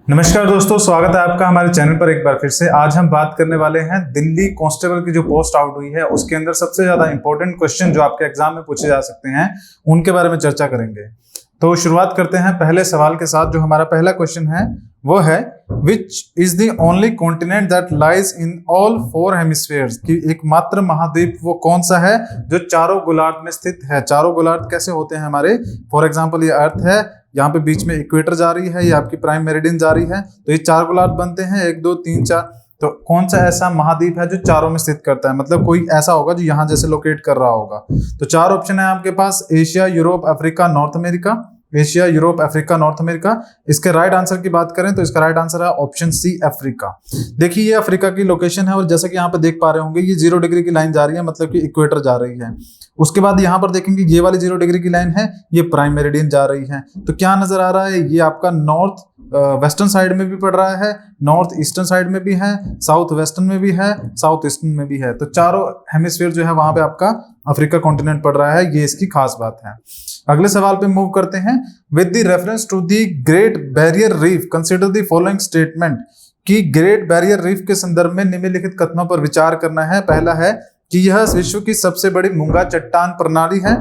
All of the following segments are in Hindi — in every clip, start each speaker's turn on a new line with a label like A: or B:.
A: नमस्कार दोस्तों, स्वागत है आपका हमारे चैनल पर एक बार फिर से। आज हम बात करने वाले हैं दिल्ली कांस्टेबल की जो पोस्ट आउट हुई है उसके अंदर सबसे ज्यादा इंपॉर्टेंट क्वेश्चन जो आपके एग्जाम में पूछे जा सकते हैं उनके बारे में चर्चा करेंगे। तो शुरुआत करते हैं पहले सवाल के साथ। जो हमारा पहला क्वेश्चन है वो है which is the only continent that lies in all four hemispheres, कि एकमात्र महाद्वीप वो कौन सा है जो चारों गोलार्ध में स्थित है। चारों गोलार्ध कैसे होते हैं हमारे, फॉर एग्जाम्पल ये अर्थ है, यहाँ पे बीच में इक्वेटर जा रही है, ये आपकी प्राइम मेरिडियन जा रही है, तो ये चार गोलार्ध बनते हैं, 1 2 3 4। तो कौन सा ऐसा महाद्वीप है जो चारों में स्थित करता है, मतलब कोई ऐसा होगा जो यहाँ जैसे लोकेट कर रहा होगा। तो चार ऑप्शन है आपके पास, Asia, Europe, Africa, North America. Asia, Europe, Africa, North America. इसके राइट आंसर की बात करें तो इसका राइट आंसर है ऑप्शन सी, अफ्रीका। देखिए ये अफ्रीका की लोकेशन है और जैसा कि यहाँ पे देख पा रहे होंगे ये 0 डिग्री की लाइन जा रही है, मतलब कि इक्वेटर जा रही है। उसके बाद यहाँ पर देखेंगे ये वाली 0 डिग्री की लाइन है, ये प्राइम मेरिडियन जा रही है। तो क्या नजर आ रहा है, ये आपका नॉर्थ वेस्टर्न साइड में भी पड़ रहा है, नॉर्थ ईस्टर्न साइड में भी है, साउथ वेस्टर्न में भी है, साउथ ईस्टर्न में भी है। तो चारों हेमिस्फीयर जो है वहां पे आपका अफ्रीका कॉन्टिनेंट पड़ रहा है, ये इसकी खास बात है। अगले सवाल पे मूव करते हैं। With the reference to the Great Barrier Reef consider the following statement, कि ग्रेट बैरियर रीफ के संदर्भ में निम्नलिखित कथनों पर विचार करना है। पहला है कि यह विश्व की सबसे बड़ी मूंगा चट्टान प्रणाली है,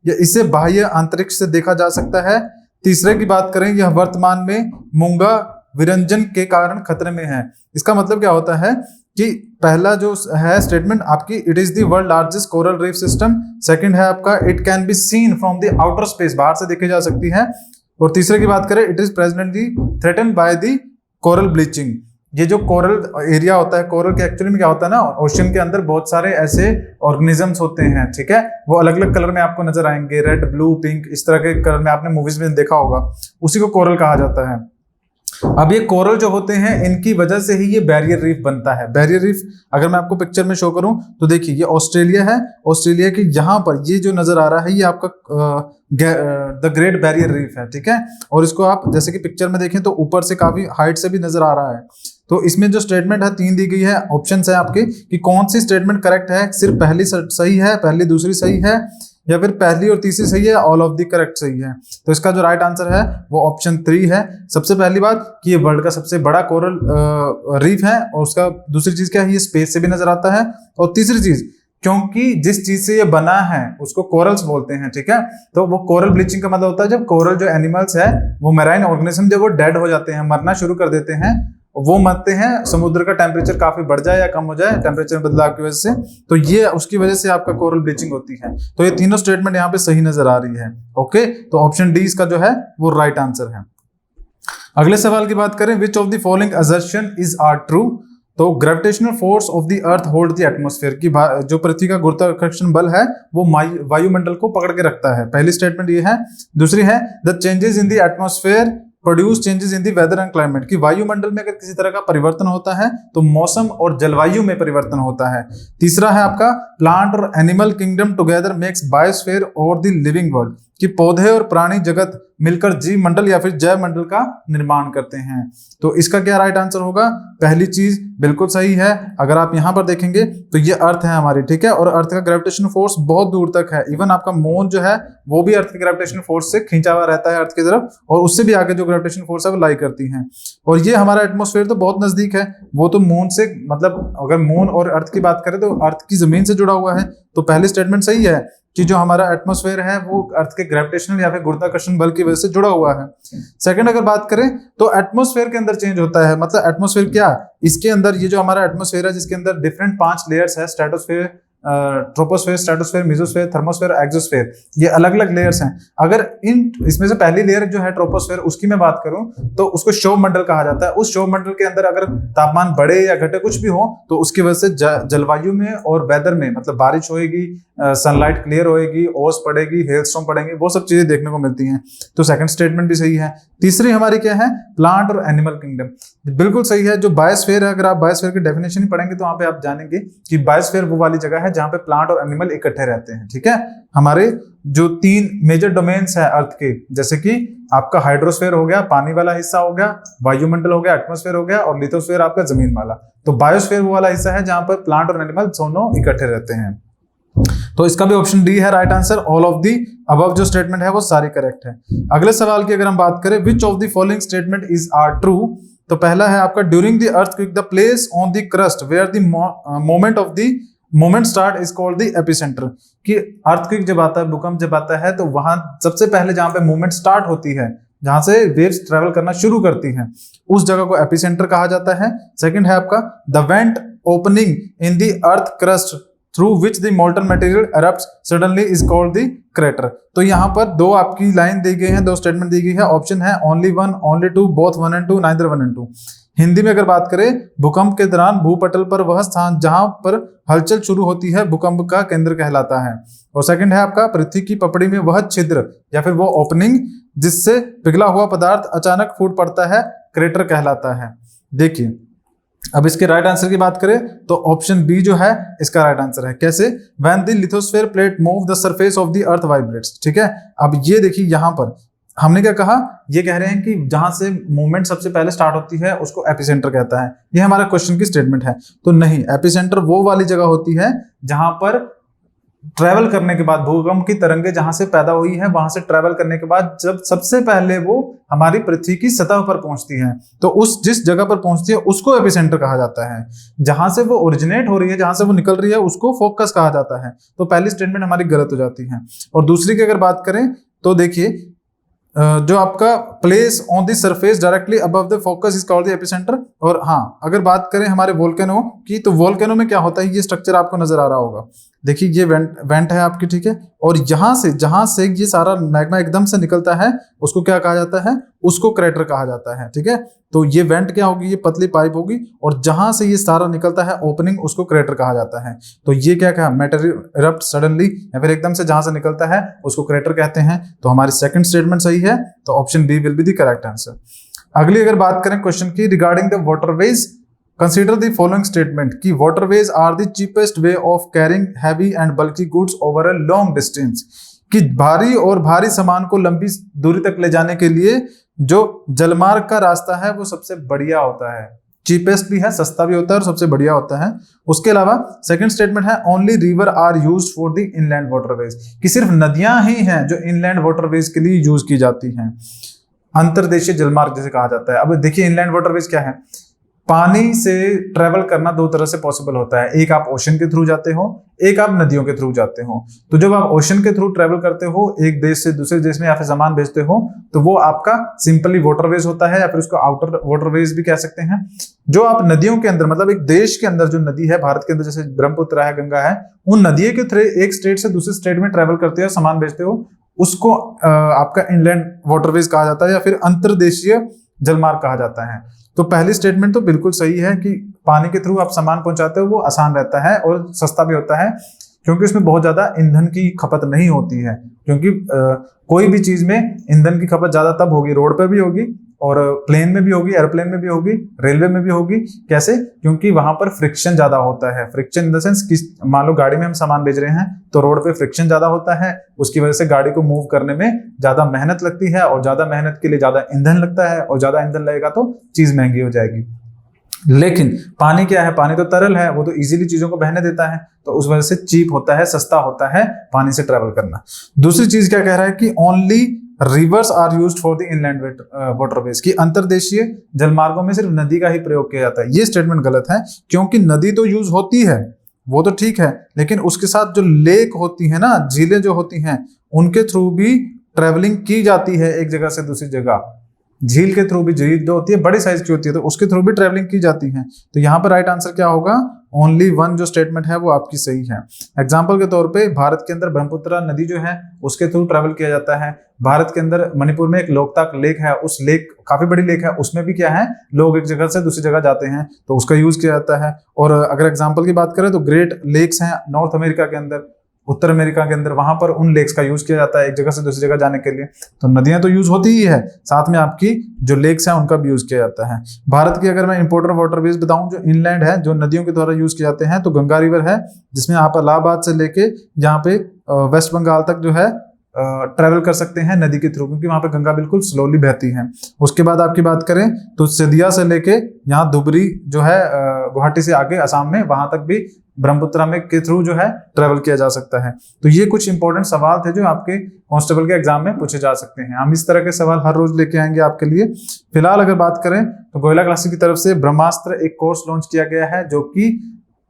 A: या इसे बाह्य अंतरिक्ष से देखा जा सकता है। तीसरे की बात करें, यह वर्तमान में मूंगा विरंजन के कारण खतरे में है। इसका मतलब क्या होता है कि पहला जो है स्टेटमेंट आपकी, it is the world largest coral reef system. Second है आपका, it can be seen from the outer space, बाहर से देखी जा सकती है। और तीसरे की बात करें, it is presently threatened by the coral bleaching. ये जो कोरल एरिया होता है, कोरल के एक्चुअली में क्या होता है ना, ओशन के अंदर बहुत सारे ऐसे ऑर्गेनिजम्स होते हैं, ठीक है, वो अलग अलग कलर में आपको नजर आएंगे, रेड, ब्लू, पिंक, इस तरह के कलर में आपने मूवीज में देखा होगा, उसी को कोरल कहा जाता है। अब ये कोरल जो होते हैं इनकी वजह से ही ये बैरियर रीफ बनता है। बैरियर रीफ अगर मैं आपको पिक्चर में शो करूं तो देखिए ये ऑस्ट्रेलिया है, ऑस्ट्रेलिया के यहाँ पर ये जो नजर आ रहा है ये आपका द ग्रेट बैरियर रीफ है, ठीक है। और इसको आप जैसे कि पिक्चर में देखें तो ऊपर से काफी हाइट से भी नजर आ रहा है। तो इसमें जो स्टेटमेंट है 3 दी गई है, ऑप्शंस है आपके कि कौन सी स्टेटमेंट करेक्ट है, सिर्फ पहली सही है, पहली दूसरी सही है, या फिर पहली और तीसरी सही है, ऑल ऑफ द करेक्ट सही है। तो इसका जो राइट आंसर है वो ऑप्शन 3 है। सबसे पहली बात कि ये वर्ल्ड का सबसे बड़ा कोरल रीफ है, और उसका दूसरी चीज क्या है, ये स्पेस से भी नजर आता है। और तीसरी चीज, क्योंकि जिस चीज से ये बना है उसको कोरल्स बोलते हैं, ठीक है। तो वो कोरल ब्लीचिंग का मतलब होता है जब कोरल जो एनिमल्स है वो मैराइन ऑर्गेनिज्म जब वो डेड हो जाते हैं, मरना शुरू कर देते हैं, वो मरते हैं, समुद्र का टेम्परेचर काफी बढ़ जाए या कम हो जाए टेम्परेचर में बदलाव की वजह से, तो ये उसकी वजह से आपका कोरल ब्लीचिंग होती है। तो ये तीनों स्टेटमेंट यहाँ पे सही नजर आ रही है। ओके, तो ऑप्शन डी इसका जो है वो राइट आंसर है। अगले सवाल की बात करें, which of the following assertion is are true. तो gravitational force of the earth hold the atmosphere, की जो पृथ्वी का गुरुत्वाकर्षण बल है वो वायुमंडल को पकड़ के रखता है। पहली स्टेटमेंट ये है। दूसरी है, the changes in the atmosphere produce changes in the weather and climate, कि वायुमंडल में अगर किसी तरह का परिवर्तन होता है तो मौसम और जलवायु में परिवर्तन होता है। तीसरा है आपका, प्लांट और animal kingdom together makes biosphere और द लिविंग वर्ल्ड, कि पौधे और प्राणी जगत मिलकर जीव मंडल या फिर जैव मंडल का निर्माण करते हैं। तो इसका क्या राइट आंसर होगा, पहली चीज बिल्कुल सही है। अगर आप यहां पर देखेंगे तो ये अर्थ है हमारी, ठीक है, और अर्थ का ग्रेविटेशनल फोर्स बहुत दूर तक है। इवन आपका मून जो है वो भी अर्थ के ग्रेविटेशनल फोर्स से खींचा हुआ रहता है अर्थ की तरफ, और उससे भी आगे जो ग्रेविटेशनल फोर्स है वो लाई करती है। और ये हमारा एटमॉस्फेयर तो बहुत नजदीक है, वो तो मून से, मतलब अगर मून और अर्थ की बात करें तो अर्थ की जमीन से जुड़ा हुआ है। तो पहली स्टेटमेंट सही है कि जो हमारा एटमॉस्फेयर है वो अर्थ के ग्रेविटेशनल या फिर गुरुत्वाकर्षण बल की वजह से जुड़ा हुआ है। सेकंड अगर बात करें तो एटमॉस्फेयर के अंदर चेंज होता है, मतलब एटमॉस्फेयर क्या, इसके अंदर ये जो हमारा एटमॉस्फेयर है जिसके अंदर डिफरेंट 5 लेयर्स है, stratosphere, troposphere, stratosphere, mesosphere, thermosphere, exosphere, ये अलग अलग लेयर्स हैं। अगर इसमें से पहली लेयर जो है ट्रोपोस्फेयर, उसकी मैं बात करूं तो उसको क्षोभ मंडल कहा जाता है। उस क्षोभ मंडल के अंदर अगर तापमान बढ़े या घटे कुछ भी हो तो उसकी वजह से जलवायु में और वेदर में, मतलब बारिश होएगी, सनलाइट क्लियर होएगी, ओस पड़ेगी, हेलस्टॉर्म पड़ेंगे, वो सब चीजें देखने को मिलती हैं। तो सेकंड स्टेटमेंट भी सही है। तीसरी हमारी क्या है, प्लांट और एनिमल किंगडम, बिल्कुल सही है। जो बायोस्फीयर है, अगर आप बायोस्फीयर की डेफिनेशन ही पढ़ेंगे तो वहां पे आप जानेंगे कि बायोस्फीयर वो वाली जगह है जहां पे प्लांट और एनिमल इकट्ठे रहते हैं, ठीक है। हमारे जो 3 मेजर डोमेन्स है अर्थ के, जैसे कि आपका हाइड्रोस्फीयर हो गया, पानी वाला हिस्सा हो गया, वायुमंडल हो गया, एटमॉस्फेयर हो गया, और लिथोस्फीयर आपका जमीन वाला। तो बायोस्फीयर वो वाला हिस्सा है जहां पर प्लांट और एनिमल दोनों इकट्ठे रहते हैं। तो इसका भी ऑप्शन डी है right answer. All of the above जो स्टेटमेंट है वो सारी करेक्ट है। अगले सवाल की अगर हम बात करें, which of the following statement is are true, तो पहला है आपका during the earthquake the place on the crust where the moment start is called the epicentre. कि अर्थक्वेक जब आता है, भूकंप जब आता है, तो वहां सबसे पहले जहां पे मूवमेंट स्टार्ट होती है, जहां से वेव्स ट्रेवल करना शुरू करती हैं, उस जगह को एपिसेंटर कहा जाता है। सेकंड है आपका the went opening in the earth crust through which the molten material erupts suddenly is called the crater. तो यहाँ पर दो आपकी लाइन दी गई है, दो स्टेटमेंट दी गई है। ऑप्शन है only one, only two, both one and two, neither one and two. Hindi में अगर बात करें, भूकंप के दौरान भूपटल पर वह स्थान जहां पर हलचल शुरू होती है भूकंप का केंद्र कहलाता है। और सेकंड है आपका पृथ्वी की पपड़ी में वह छिद्र या फिर वो ओपनिंग जिससे पिघला हुआ पदार्थ अचानक फूट पड़ता है, क्रेटर कहलाता है। देखिए अब इसके राइट आंसर की बात करें तो ऑप्शन बी जो है इसका राइट आंसर है। कैसे? When the lithosphere plate move the surface of the earth vibrates. ठीक है, अब ये देखिए यहां पर हमने क्या कहा, ये कह रहे हैं कि जहां से मूवमेंट सबसे पहले स्टार्ट होती है उसको एपिसेंटर कहता है। ये हमारा क्वेश्चन की स्टेटमेंट है। तो नहीं, एपिसेंटर वो वाली जगह होती है जहां पर ट्रेवल करने के बाद भूकंप की तरंगे जहां से पैदा हुई है, वहां से ट्रेवल करने के बाद जब सबसे पहले वो हमारी पृथ्वी की सतह पर पहुंचती है, तो उस जिस जगह पर पहुंचती है उसको एपिसेंटर कहा जाता है। जहां से वो ओरिजिनेट हो रही है, जहां से वो निकल रही है, उसको फोकस कहा जाता है। तो पहली स्टेटमेंट हमारी गलत हो जाती है। और दूसरी की अगर बात करें तो देखिए जो आपका place on the surface directly above the focus is called the epicentre. और हाँ, अगर बात करें हमारे वोल्केनो की, तो वोल्केनो में क्या होता है, ये स्ट्रक्चर आपको नजर आ रहा होगा। देखिए ये वेंट है आपकी, ठीक है, और जहां से ये सारा मैग्मा एकदम से निकलता है उसको क्या कहा जाता है, उसको क्रेटर कहा जाता है। ठीक है, तो ये वेंट क्या होगी, ये पतली पाइप होगी, और जहां से ये सारा निकलता है ओपनिंग, उसको क्रेटर कहा जाता है। तो ये क्या कहा, मैटेरियल इरप्ट सडनली या फिर एकदम से जहां से निकलता है उसको क्रेटर कहते हैं। तो हमारी सेकंड स्टेटमेंट सही है, तो option B will be the correct answer. अगली अगर बात करें क्वेश्चन की, regarding the waterways consider the following statement कि waterways are the cheapest way of carrying heavy and bulky goods over a long distance. कि भारी सामान को लंबी दूरी तक ले जाने के लिए जो जलमार्ग का रास्ता है वो सबसे बढ़िया होता है। चीपेस्ट भी है, सस्ता भी होता है और सबसे बढ़िया होता है। उसके अलावा सेकंड स्टेटमेंट है only river are used for the inland waterways, कि सिर्फ नदियां ही हैं जो इनलैंड वाटरवेज के लिए यूज की जाती हैं, अंतरदेशीय जलमार्ग जिसे कहा जाता है। अब देखिए इनलैंड वाटरवेज क्या है, पानी से ट्रेवल करना दो तरह से पॉसिबल होता है। एक आप ओशन के थ्रू जाते हो, एक आप नदियों के थ्रू जाते हो। तो जब आप ओशन के थ्रू ट्रेवल करते हो एक देश से दूसरे देश में या फिर सामान भेजते हो, तो वो आपका सिंपली वाटरवेज होता है, या फिर उसको आउटर वाटरवेज भी कह सकते हैं। जो आप नदियों के अंदर, मतलब एक देश के अंदर जो नदी है, भारत के अंदर जैसे ब्रह्मपुत्र है, गंगा है, उन नदियों के थ्रू एक स्टेट से दूसरे स्टेट में ट्रेवल करते हो, सामान भेजते हो, उसको आपका इनलैंड वाटरवेज कहा जाता है या फिर अंतरदेशीय जलमार्ग कहा जाता है। तो पहली स्टेटमेंट तो बिल्कुल सही है कि पानी के थ्रू आप सामान पहुंचाते हो, वो आसान रहता है और सस्ता भी होता है, क्योंकि उसमें बहुत ज्यादा ईंधन की खपत नहीं होती है। क्योंकि कोई भी चीज में ईंधन की खपत ज्यादा तब होगी, रोड पर भी होगी और प्लेन में भी होगी, एयरप्लेन में भी होगी, रेलवे में भी होगी। कैसे? क्योंकि वहां पर फ्रिक्शन ज्यादा होता है। फ्रिक्शन इन द सेंस कि मान लो गाड़ी में हम सामान भेज रहे हैं तो रोड पे फ्रिक्शन ज्यादा होता है, उसकी वजह से गाड़ी को मूव करने में ज्यादा मेहनत लगती है, और ज्यादा मेहनत के लिए ज्यादा ईंधन लगता है, और ज्यादा ईंधन लगेगा तो चीज महंगी हो जाएगी। लेकिन पानी क्या है, पानी तो तरल है, वो तो इजीली चीजों को बहने देता है, तो उस वजह से चीप होता है, सस्ता होता है पानी से ट्रेवल करना। दूसरी चीज क्या कह रहा है कि only rivers are used for the inland waterways, की अंतरदेशीय जलमार्गों में सिर्फ नदी का ही प्रयोग किया जाता है। ये स्टेटमेंट गलत है, क्योंकि नदी तो यूज होती है, वो तो ठीक है, लेकिन उसके साथ जो लेक होती है ना, झीलें जो होती हैं, उनके थ्रू भी ट्रेवलिंग की जाती है एक जगह से दूसरी जगह। झील के थ्रू भी, झील जो होती है बड़ी साइज की होती है, तो उसके थ्रू भी ट्रेवलिंग की जाती है। तो यहाँ पर राइट आंसर क्या होगा, ओनली वन जो स्टेटमेंट है वो आपकी सही है। एग्जाम्पल के तौर पे भारत के अंदर ब्रह्मपुत्र नदी जो है उसके थ्रू ट्रेवल किया जाता है। भारत के अंदर मणिपुर में एक लोकताक लेक है, उस लेक काफी बड़ी लेक है, उसमें भी क्या है, लोग एक जगह से दूसरी जगह जाते हैं तो उसका यूज किया जाता है। और अगर एग्जाम्पल की बात करें तो ग्रेट लेक्स हैं नॉर्थ अमेरिका के अंदर, उत्तर अमेरिका के अंदर, वहां पर उन लेक्स का यूज किया जाता है एक जगह से दूसरी जगह जाने के लिए। तो नदियां तो यूज होती ही है, साथ में आपकी जो लेक्स हैं उनका भी यूज किया जाता है। भारत की अगर मैं इंपोर्टेंट वाटरवेज बताऊं जो इनलैंड है, जो नदियों के द्वारा यूज किए जाते हैं, तो गंगा रिवर है, जिसमें आप इलाहाबाद से लेके यहाँ पे वेस्ट बंगाल तक जो है ट्रेवल कर सकते हैं नदी के थ्रू, क्योंकि वहां पे गंगा बिल्कुल स्लोली बहती है। उसके बाद आपकी बात करें तो सिधिया से लेके यहाँ धुबरी जो है गुवाहाटी से आगे असम में, वहां तक भी ब्रह्मपुत्रा में के थ्रू जो है ट्रेवल किया जा सकता है। तो ये कुछ इंपॉर्टेंट सवाल थे जो आपके कांस्टेबल के एग्जाम में पूछे जा सकते हैं। हम इस तरह के सवाल हर रोज लेके आएंगे आपके लिए। फिलहाल अगर बात करें तो गोयला क्लासेस की तरफ से ब्रह्मास्त्र एक कोर्स लॉन्च किया गया है जो कि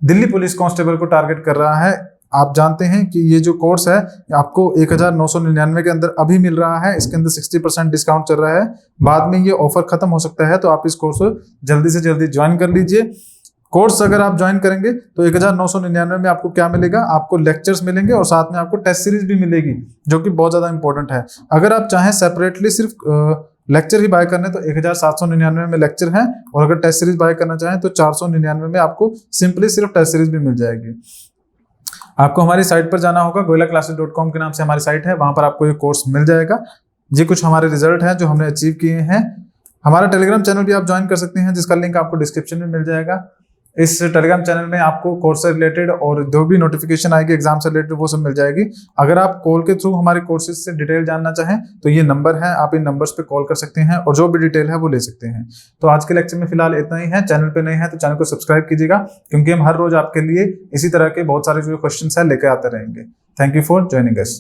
A: दिल्ली पुलिस कांस्टेबल को टारगेट कर रहा है। आप जानते हैं कि ये जो कोर्स है आपको 1999 के अंदर अभी मिल रहा है। इसके अंदर 60% डिस्काउंट चल रहा है। बाद में ये ऑफर खत्म हो सकता है, तो आप इस कोर्स को जल्दी से जल्दी ज्वाइन कर लीजिए। कोर्स अगर आप ज्वाइन करेंगे तो 1999 में आपको क्या मिलेगा, आपको लेक्चर्स मिलेंगे और साथ में आपको टेस्ट सीरीज भी मिलेगी जो कि बहुत ज्यादा इंपॉर्टेंट है। अगर आप चाहें सेपरेटली सिर्फ लेक्चर ही बाय करने तो 1799 में लेक्चर है, और अगर टेस्ट सीरीज बाय करना चाहें तो 499 में आपको सिंपली सिर्फ टेस्ट सीरीज भी मिल जाएगी। आपको हमारी साइट पर जाना होगा, goilaclasses.com के नाम से हमारी साइट है, वहां पर आपको ये कोर्स मिल जाएगा। ये कुछ हमारे रिजल्ट हैं जो हमने अचीव किए हैं। हमारा टेलीग्राम चैनल भी आप ज्वाइन कर सकते हैं जिसका लिंक आपको डिस्क्रिप्शन में मिल जाएगा। इस टेलीग्राम चैनल में आपको कोर्स से रिलेटेड और जो भी नोटिफिकेशन आएगी एग्जाम से रिलेटेड वो सब मिल जाएगी। अगर आप कॉल के थ्रू हमारे कोर्सेज से डिटेल जानना चाहें तो ये नंबर है, आप इन नंबर्स पे कॉल कर सकते हैं और जो भी डिटेल है वो ले सकते हैं। तो आज के लेक्चर में फिलहाल इतना ही है। चैनल पे नए हैं तो चैनल को सब्सक्राइब कीजिएगा, क्योंकि हम हर रोज आपके लिए इसी तरह के बहुत सारे जो क्वेश्चन है लेके आते रहेंगे। Thank you for joining us.